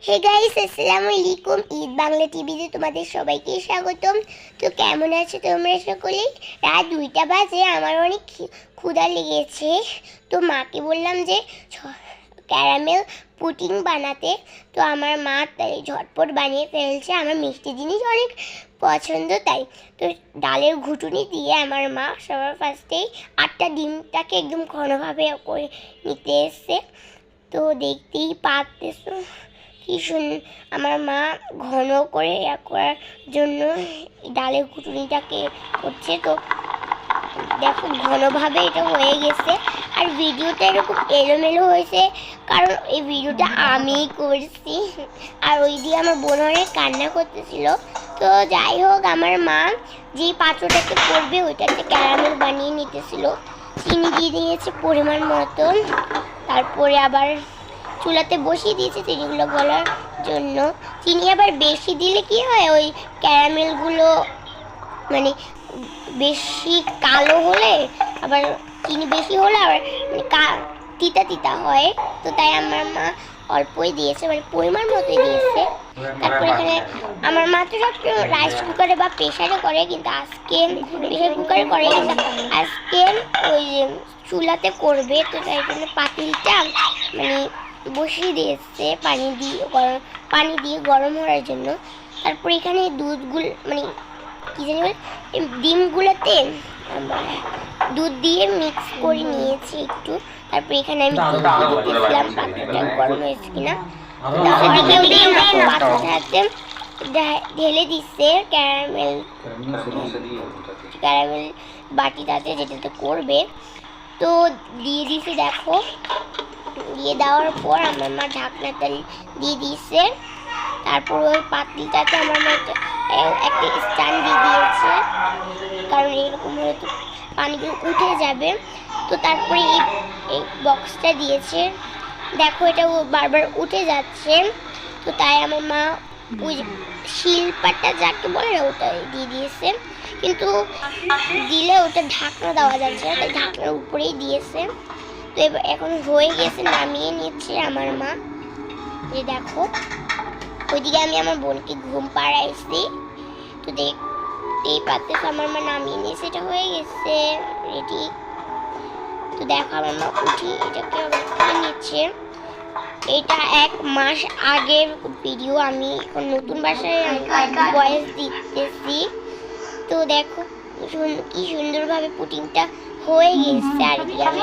Hey guys, আসসালামু আলাইকুম। ঈদ বাংলা টিভিতে তোমাদের সবাইকে স্বাগতম। তো কেমন আছো তোমরা সকলে? রাত 2টা বাজে, আমার অনেক ক্ষুধা লেগেছে। তো মাকে বললাম যে ক্যারামেল পুডিং বানাতে। তো আমার মা তাই ঝটপট বানিয়ে ফেলছে। আমার মিষ্টি জিনিস অনেক পছন্দ, তাই তো ডালের ঘুটুনি দিয়ে আমার মা সবার ফার্স্টেই 8টা ডিমটাকে একদম ঘনভাবে করে নিতে এসছে। তো দেখতেই পাচ্তেছো কি আমার মা ঘন করে করার জন্য ডালের ঘুটুনিটাকে করছে। তো দেখো ঘনভাবে এটা হয়ে গেছে। আর ভিডিওটা এরকম এলোমেলো হয়েছে কারণ এই ভিডিওটা আমিই করছি। আর ওই দিয়ে আমার বোন অনেক কান্না করতেছিল। তো যাই হোক, আমার মা যেই পাত্রটাকে করবে ওইটাতে ক্যারামেল বানিয়ে নিতেছিল। চিনি দিয়ে দিয়েছে পরিমাণ মতন, তারপরে আবার চুলাতে বসিয়ে দিয়েছে চিনিগুলো গলার জন্য। চিনি আবার বেশি দিলে কি হয়, ওই ক্যারামেলগুলো মানে বেশি কালো হলে, আবার চিনি বেশি হলে আবার মানে তিতা তিতা হয়। তো তাই আমার মা অল্পই দিয়েছে, মানে পরিমাণ মতোই দিয়েছে। তারপরে এখানে আমার মা তো সব রাইস কুকারে বা প্রেশারে করে, কিন্তু আজকে প্রেশার কুকারে করে, কিন্তু আজকে ওই চুলাতে করবে। তো তাই জন্য পাতিলটা মানে বসিয়ে দিয়েছে পানি দিয়ে গরম হওয়ার জন্য। তারপর এখানে দুধগুলো মানে কি জানি বলে ডিমগুলোতে দুধ দিয়ে মিক্স করে নিয়েছি একটু। তারপর এখানে আমি দিতেছিলাম পাত্রটা গরম হয়েছে কিনা। পাত্রটা হাতে ঢেলে দিচ্ছে ক্যারামেল বাটিটাতে যেটাতে করবে। তো দিয়ে দিছি, দেখো দিয়ে দেওয়ার পর আমার মা ঢাকনাটা দিয়ে দিয়েছে। তারপর ওই পাতিলটাতে আমার মা একটা স্ট্যান্ড দিয়ে দিয়েছে, কারণ এরকম হলে তো পানিগুলো উঠে যাবে। তো তারপরে এই বক্সটা দিয়েছে, দেখো এটা বারবার উঠে যাচ্ছে। তো তাই আমার মা ওই শিলপাটা যাকে বলে ওটা দিয়ে দিয়েছে, কিন্তু দিলে ওটা ঢাকনা দেওয়া যাচ্ছে না, তাই ঢাকনার উপরেই দিয়েছে। তো এখন হয়ে গেছে, নামিয়ে নিচ্ছে আমার মা। যে দেখো ওইদিকে আমি আমার বোনকে ঘুম পাড়াইছি। তো দেখতেই পাচ্ছ আমার মা নামিয়ে নিয়েছে, এটা হয়ে গেছে রেডি। তো দেখো আমার মা উঠি এটাকে খুলে নিচ্ছে। এটা 1 মাস আগের ভিডিও, আমি এখন নতুন বাসায় ভয়েস দিতেছি। তো দেখো কি সুন্দরভাবে পুডিংটা হয়ে গেছে। আর কি আমি